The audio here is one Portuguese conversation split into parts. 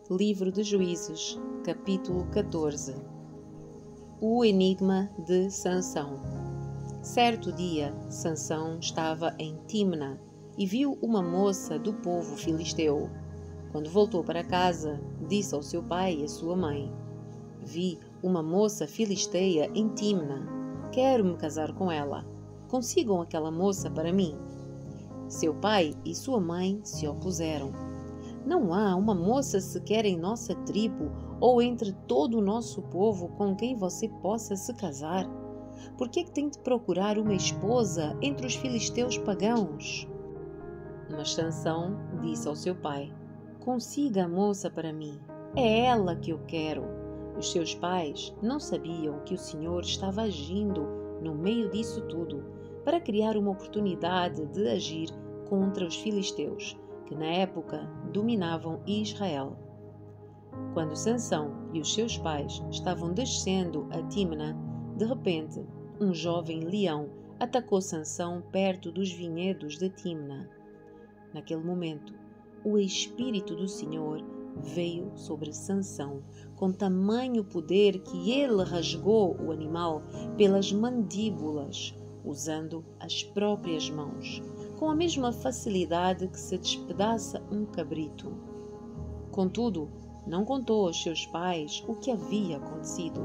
Livro de Juízes, capítulo 14. O enigma de Sansão. Certo dia, Sansão estava em Tímna e viu uma moça do povo filisteu. Quando voltou para casa, disse ao seu pai e à sua mãe: Vi uma moça filisteia em Tímna. Quero me casar com ela. Consigam aquela moça para mim. Seu pai e sua mãe se opuseram. Não há uma moça sequer em nossa tribo ou entre todo o nosso povo com quem você possa se casar. Por que tem de procurar uma esposa entre os filisteus pagãos? Mas Sansão disse ao seu pai: Consiga a moça para mim. É ela que eu quero. Os seus pais não sabiam que o Senhor estava agindo no meio disso tudo para criar uma oportunidade de agir contra os filisteus, que na época dominavam Israel. Quando Sansão e os seus pais estavam descendo a Tímna, de repente, um jovem leão atacou Sansão perto dos vinhedos de Tímna. Naquele momento, o Espírito do Senhor veio sobre Sansão com tamanho poder que ele rasgou o animal pelas mandíbulas, usando as próprias mãos, com a mesma facilidade que se despedaça um cabrito. Contudo, não contou aos seus pais o que havia acontecido.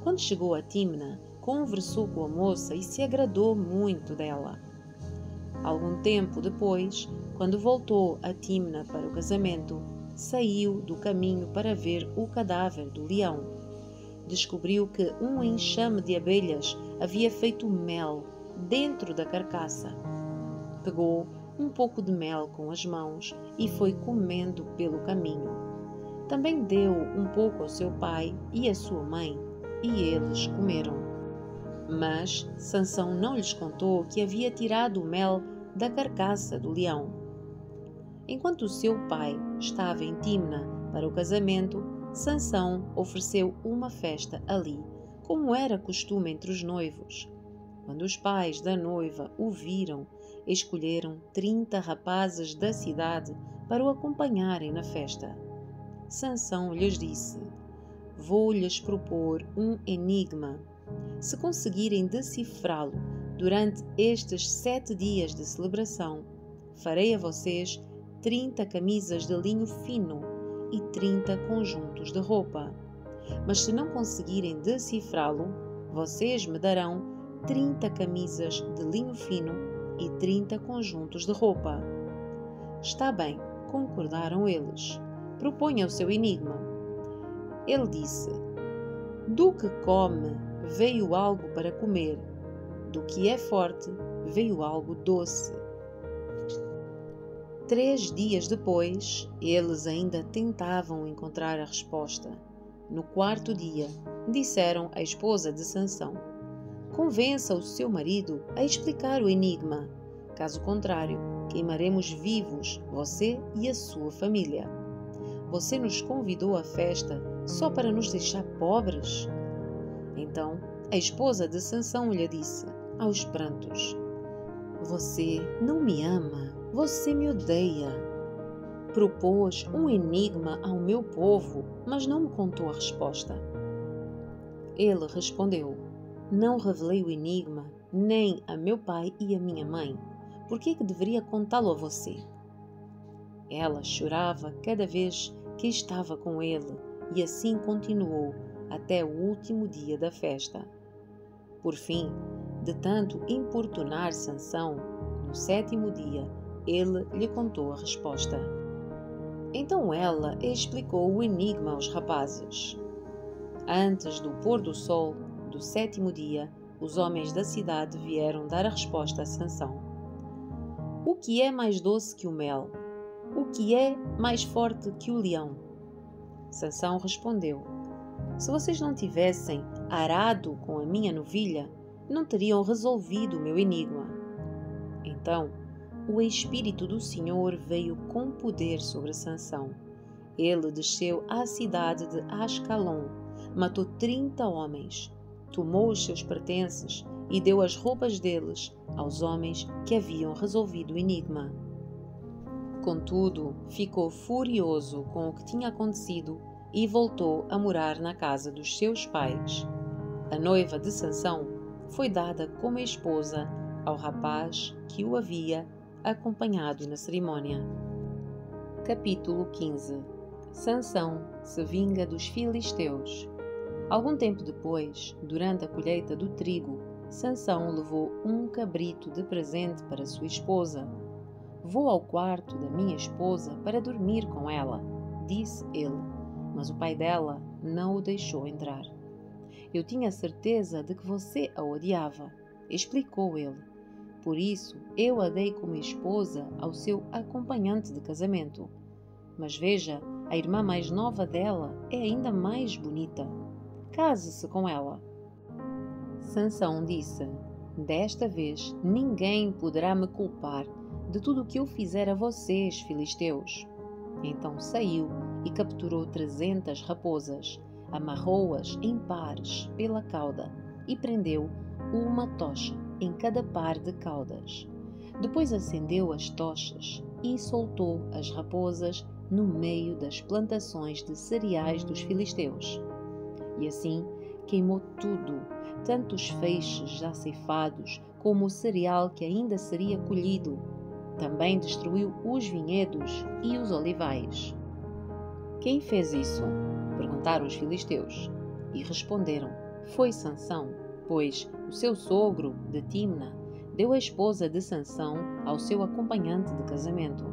Quando chegou a Tímna, conversou com a moça e se agradou muito dela. Algum tempo depois, quando voltou a Tímna para o casamento, saiu do caminho para ver o cadáver do leão. Descobriu que um enxame de abelhas havia feito mel dentro da carcaça. Pegou um pouco de mel com as mãos e foi comendo pelo caminho. Também deu um pouco ao seu pai e à sua mãe, e eles comeram. Mas Sansão não lhes contou que havia tirado o mel da carcaça do leão. Enquanto o seu pai estava em Tímna para o casamento, Sansão ofereceu uma festa ali, como era costume entre os noivos. Quando os pais da noiva o viram, escolheram 30 rapazes da cidade para o acompanharem na festa. Sansão lhes disse: Vou-lhes propor um enigma. Se conseguirem decifrá-lo durante estes 7 dias de celebração, farei a vocês 30 camisas de linho fino e 30 conjuntos de roupa. Mas se não conseguirem decifrá-lo, vocês me darão 30 camisas de linho fino e 30 conjuntos de roupa. Está bem, concordaram eles. Proponha o seu enigma. Ele disse: Do que come veio algo para comer, do que é forte veio algo doce. 3 dias depois, eles ainda tentavam encontrar a resposta. No 4º dia, disseram à esposa de Sansão: Convença o seu marido a explicar o enigma. Caso contrário, queimaremos vivos você e a sua família. Você nos convidou à festa só para nos deixar pobres? Então, a esposa de Sansão lhe disse, aos prantos: Você não me ama, você me odeia. Propôs um enigma ao meu povo, mas não me contou a resposta. Ele respondeu: Não revelei o enigma nem a meu pai e a minha mãe. Por que deveria contá-lo a você? Ela chorava cada vez que estava com ele e assim continuou até o último dia da festa. Por fim, de tanto importunar Sansão, no 7º dia, ele lhe contou a resposta. Então ela explicou o enigma aos rapazes. Antes do pôr do sol do 7º dia, os homens da cidade vieram dar a resposta a Sansão. O que é mais doce que o mel? O que é mais forte que o leão? Sansão respondeu: Se vocês não tivessem arado com a minha novilha, não teriam resolvido o meu enigma. Então, o Espírito do Senhor veio com poder sobre Sansão. Ele desceu à cidade de Ascalon, matou 30 homens, tomou os seus pertences e deu as roupas deles aos homens que haviam resolvido o enigma. contudo, ficou furioso com o que tinha acontecido e voltou a morar na casa dos seus pais. A noiva de Sansão foi dada como esposa ao rapaz que o havia acompanhado na cerimônia. Capítulo 15. Sansão se vinga dos filisteus. Algum tempo depois, durante a colheita do trigo, Sansão levou um cabrito de presente para sua esposa. "Vou ao quarto da minha esposa para dormir com ela", disse ele, mas o pai dela não o deixou entrar. "Eu tinha certeza de que você a odiava", explicou ele. "Por isso, eu a dei como esposa ao seu acompanhante de casamento. Mas veja, a irmã mais nova dela é ainda mais bonita. Case-se com ela." Sansão disse: "Desta vez ninguém poderá me culpar de tudo o que eu fizer a vocês, filisteus." Então saiu e capturou 300 raposas, amarrou-as em pares pela cauda e prendeu uma tocha em cada par de caudas. Depois acendeu as tochas e soltou as raposas no meio das plantações de cereais dos filisteus. E assim queimou tudo, tanto os feixes já ceifados como o cereal que ainda seria colhido. Também destruiu os vinhedos e os olivais. "Quem fez isso?" perguntaram os filisteus. E responderam: "Foi Sansão, pois o seu sogro de Timna deu a esposa de Sansão ao seu acompanhante de casamento."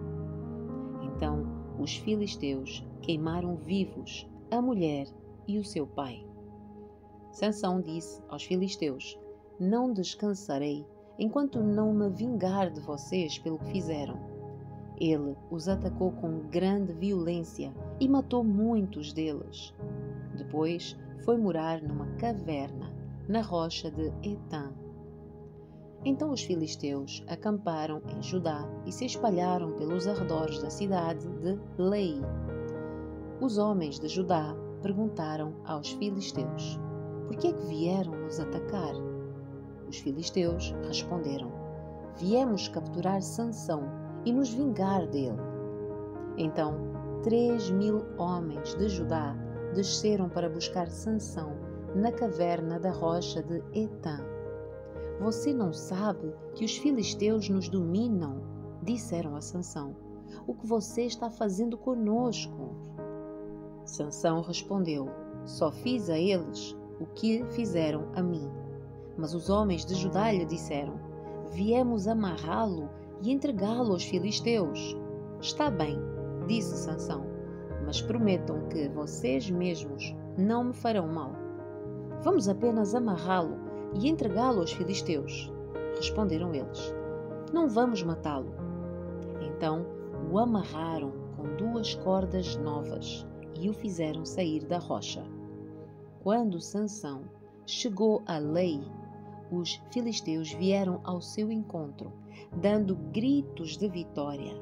Então os filisteus queimaram vivos a mulher e o seu pai. Sansão disse aos filisteus: "Não descansarei enquanto não me vingar de vocês pelo que fizeram." Ele os atacou com grande violência e matou muitos deles. Depois foi morar numa caverna na rocha de Etã. Então os filisteus acamparam em Judá e se espalharam pelos arredores da cidade de Lei. Os homens de Judá perguntaram aos filisteus: "Por que é que vieram nos atacar?" Os filisteus responderam: "Viemos capturar Sansão e nos vingar dele." Então 3.000 homens de Judá desceram para buscar Sansão na caverna da rocha de Etã. "Você não sabe que os filisteus nos dominam?" disseram a Sansão. "O que você está fazendo conosco?" Sansão respondeu: "Só fiz a eles o que fizeram a mim." Mas os homens de Judá lhe disseram: "Viemos amarrá-lo e entregá-lo aos filisteus." "Está bem", disse Sansão, "mas prometam que vocês mesmos não me farão mal." "Vamos apenas amarrá-lo e entregá-lo aos filisteus", responderam eles. "Não vamos matá-lo." Então o amarraram com 2 cordas novas e o fizeram sair da rocha. Quando Sansão chegou a Lei, os filisteus vieram ao seu encontro, dando gritos de vitória.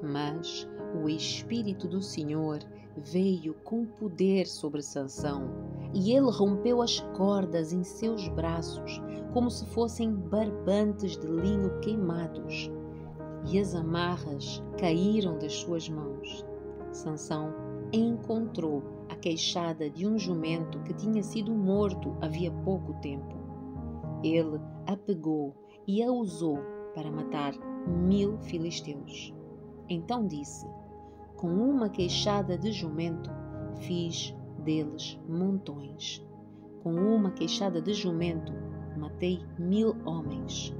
Mas o Espírito do Senhor veio com poder sobre Sansão, e ele rompeu as cordas em seus braços, como se fossem barbantes de linho queimados, e as amarras caíram das suas mãos. Sansão encontrou a queixada de um jumento que tinha sido morto havia pouco tempo. Ele a pegou e a usou para matar 1.000 filisteus. Então disse: "Com uma queixada de jumento fiz deles montões. Com uma queixada de jumento matei 1.000 homens."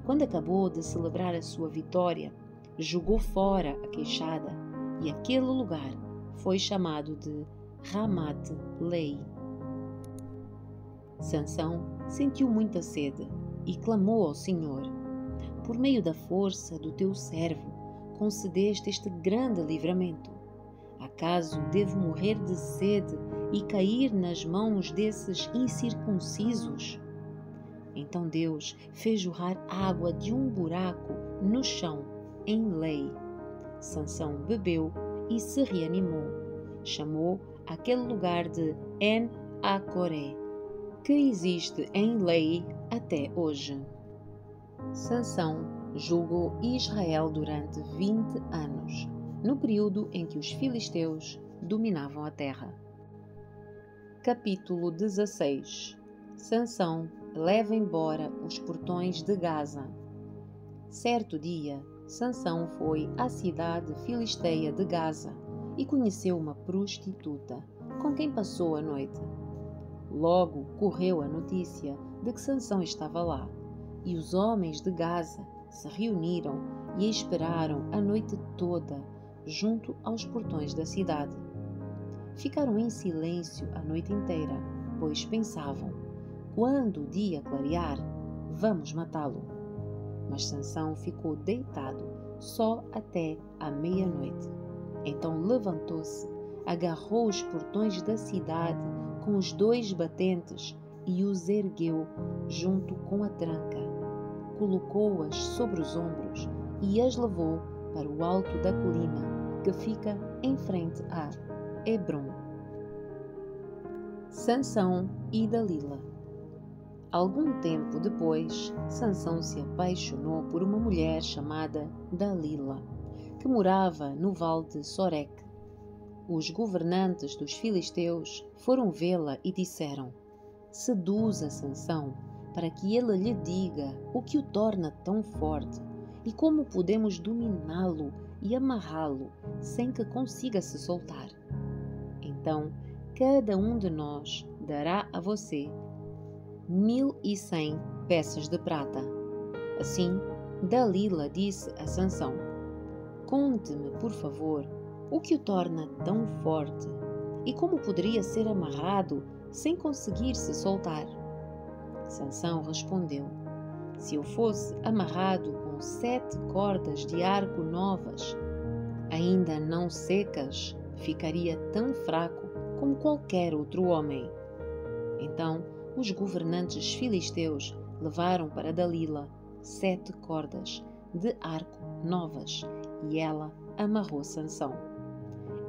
Quando acabou de celebrar a sua vitória, jogou fora a queixada, e aquele lugar foi chamado de Ramat-Lei. Sansão sentiu muita sede e clamou ao Senhor: "Por meio da força do teu servo, concedeste este grande livramento. Acaso devo morrer de sede e cair nas mãos desses incircuncisos?" Então Deus fez jorrar água de um buraco no chão, em Lei. Sansão bebeu e se reanimou. Chamou aquele lugar de En-Acoré, que existe em Lei até hoje. Sansão julgou Israel durante 20 anos, no período em que os filisteus dominavam a terra. Capítulo 16. Sansão leva embora os portões de Gaza. Certo dia, Sansão foi à cidade filisteia de Gaza e conheceu uma prostituta, com quem passou a noite. Logo correu a notícia de que Sansão estava lá, e os homens de Gaza se reuniram e esperaram a noite toda junto aos portões da cidade. Ficaram em silêncio a noite inteira, pois pensavam: quando o dia clarear, vamos matá-lo. Mas Sansão ficou deitado só até à meia-noite. Então levantou-se, agarrou os portões da cidade com os 2 batentes e os ergueu junto com a tranca. Colocou-as sobre os ombros e as levou para o alto da colina que fica em frente a Hebrom. Sansão e Dalila. Algum tempo depois, Sansão se apaixonou por uma mulher chamada Dalila, que morava no vale de Soreque. Os governantes dos filisteus foram vê-la e disseram: seduza Sansão, para que ele lhe diga o que o torna tão forte e como podemos dominá-lo e amarrá-lo sem que consiga se soltar. Então, cada um de nós dará a você 1.100 peças de prata. Assim, Dalila disse a Sansão: conte-me, por favor, o que o torna tão forte e como poderia ser amarrado sem conseguir se soltar. Sansão respondeu: se eu fosse amarrado com 7 cordas de arco novas, ainda não secas, ficaria tão fraco como qualquer outro homem. Então os governantes filisteus levaram para Dalila 7 cordas de arco novas e ela amarrou Sansão.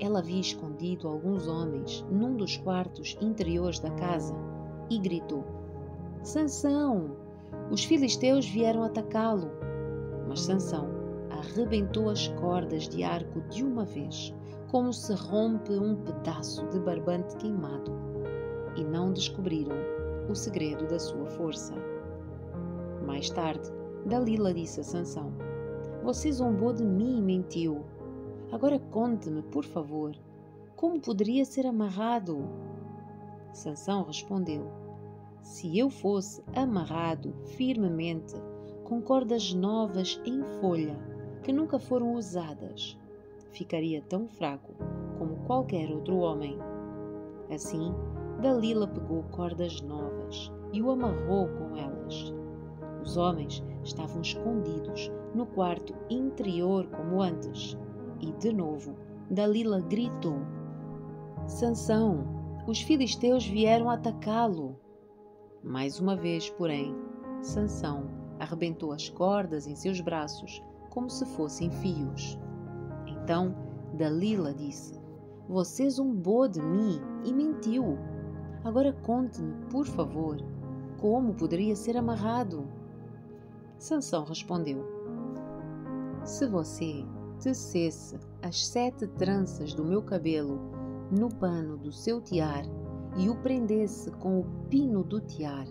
Ela havia escondido alguns homens num dos quartos interiores da casa e gritou: Sansão! Os filisteus vieram atacá-lo. Mas Sansão arrebentou as cordas de arco de uma vez, como se rompe um pedaço de barbante queimado, e não descobriram o segredo da sua força. Mais tarde, Dalila disse a Sansão: você zombou de mim e mentiu. Agora conte-me, por favor, como poderia ser amarrado? Sansão respondeu: se eu fosse amarrado firmemente com cordas novas em folha que nunca foram usadas, ficaria tão fraco como qualquer outro homem. Assim, Dalila pegou cordas novas e o amarrou com elas. Os homens estavam escondidos no quarto interior como antes. E, de novo, Dalila gritou: Sansão, os filisteus vieram atacá-lo. Mais uma vez, porém, Sansão arrebentou as cordas em seus braços como se fossem fios. Então Dalila disse: você zombou de mim e mentiu. Agora conte-me, por favor, como poderia ser amarrado? Sansão respondeu: se você tecesse as 7 tranças do meu cabelo no pano do seu tiar e o prendesse com o pino do tiar,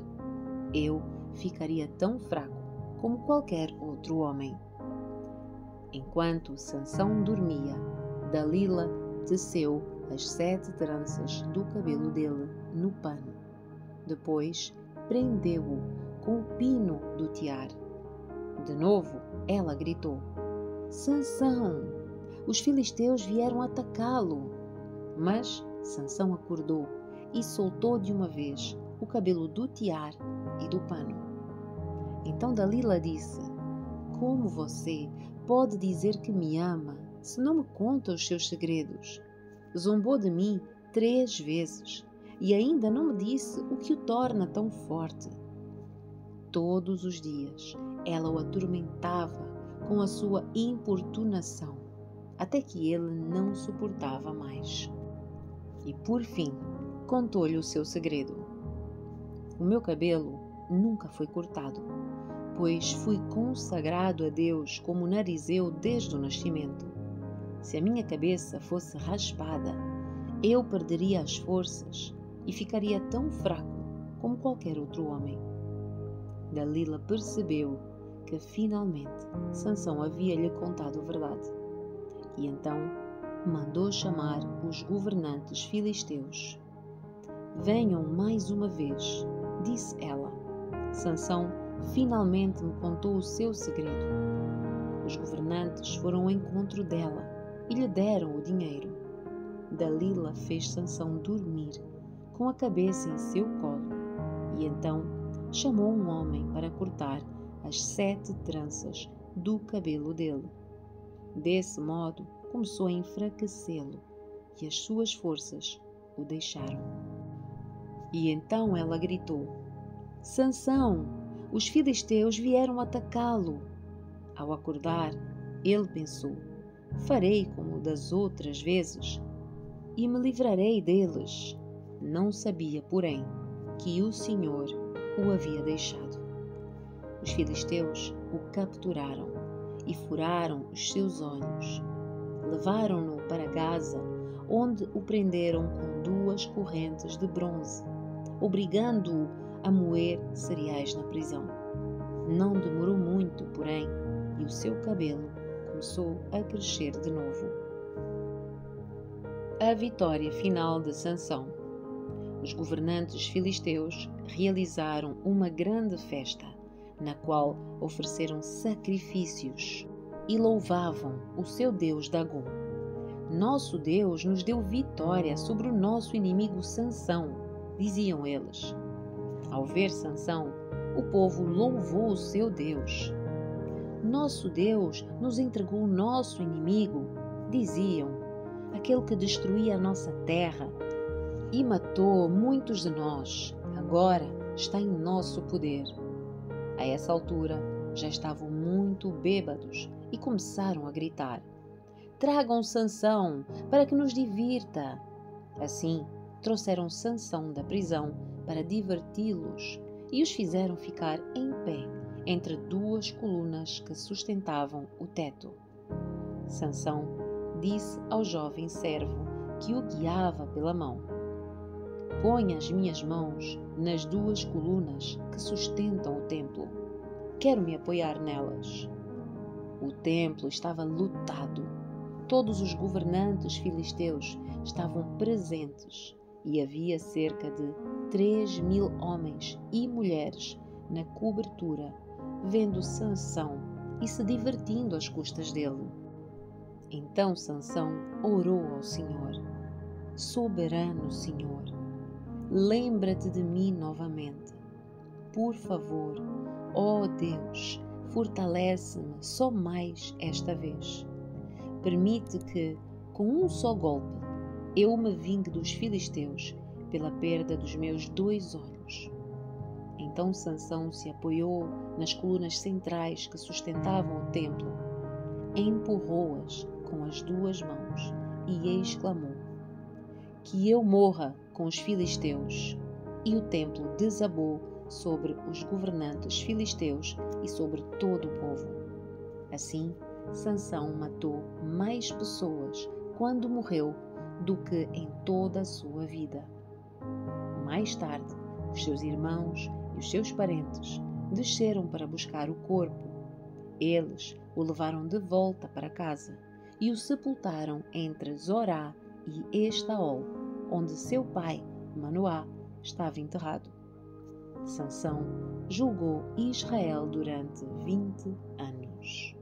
eu ficaria tão fraco como qualquer outro homem. Enquanto Sansão dormia, Dalila teceu as 7 tranças do cabelo dele no pano. Depois prendeu-o com o pino do tiar. De novo, ela gritou: Sansão, os filisteus vieram atacá-lo. Mas Sansão acordou e soltou de uma vez o cabelo do tiar e do pano. Então Dalila disse: como você pode dizer que me ama se não me conta os seus segredos? Zombou de mim 3 vezes e ainda não me disse o que o torna tão forte. Todos os dias ela o atormentava com a sua importunação, até que ele não suportava mais. E por fim, contou-lhe o seu segredo: o meu cabelo nunca foi cortado, pois fui consagrado a Deus como narizeu desde o nascimento. Se a minha cabeça fosse raspada, eu perderia as forças e ficaria tão fraco como qualquer outro homem. Dalila percebeu que finalmente Sansão havia-lhe contado a verdade. E então mandou chamar os governantes filisteus. Venham mais uma vez, disse ela. Sansão finalmente me contou o seu segredo. Os governantes foram ao encontro dela e lhe deram o dinheiro. Dalila fez Sansão dormir com a cabeça em seu colo e então chamou um homem para cortar as 7 tranças do cabelo dele. Desse modo, começou a enfraquecê-lo e as suas forças o deixaram. E então ela gritou: Sansão, os filisteus vieram atacá-lo. Ao acordar, ele pensou: farei como das outras vezes e me livrarei deles. Não sabia, porém, que o Senhor o havia deixado. Os filisteus o capturaram e furaram os seus olhos. Levaram-no para Gaza, onde o prenderam com 2 correntes de bronze, obrigando-o a moer cereais na prisão. Não demorou muito, porém, e o seu cabelo começou a crescer de novo. A vitória final de Sansão. Os governantes filisteus realizaram uma grande festa, na qual ofereceram sacrifícios e louvavam o seu Deus Dagom. Nosso Deus nos deu vitória sobre o nosso inimigo Sansão, diziam eles. Ao ver Sansão, o povo louvou o seu Deus. Nosso Deus nos entregou o nosso inimigo, diziam, aquele que destruía a nossa terra e matou muitos de nós, agora está em nosso poder. A essa altura, já estavam muito bêbados e começaram a gritar: tragam Sansão para que nos divirta. Assim, trouxeram Sansão da prisão para diverti-los e os fizeram ficar em pé entre 2 colunas que sustentavam o teto. Sansão disse ao jovem servo que o guiava pela mão: põe as minhas mãos nas 2 colunas que sustentam o templo. Quero me apoiar nelas. O templo estava lotado. Todos os governantes filisteus estavam presentes e havia cerca de 3.000 homens e mulheres na cobertura, vendo Sansão e se divertindo às custas dele. Então Sansão orou ao Senhor: soberano Senhor, lembra-te de mim novamente. Por favor, ó Deus, fortalece-me só mais esta vez. Permite que, com um só golpe, eu me vingue dos filisteus pela perda dos meus 2 olhos. Então Sansão se apoiou nas colunas centrais que sustentavam o templo, empurrou-as com as 2 mãos e exclamou: que eu morra com os filisteus. E o templo desabou sobre os governantes filisteus e sobre todo o povo. Assim, Sansão matou mais pessoas quando morreu do que em toda a sua vida. Mais tarde, os seus irmãos e os seus parentes desceram para buscar o corpo. Eles o levaram de volta para casa e o sepultaram entre Zorá e Estaol, onde seu pai, Manoá, estava enterrado. Sansão julgou Israel durante 20 anos.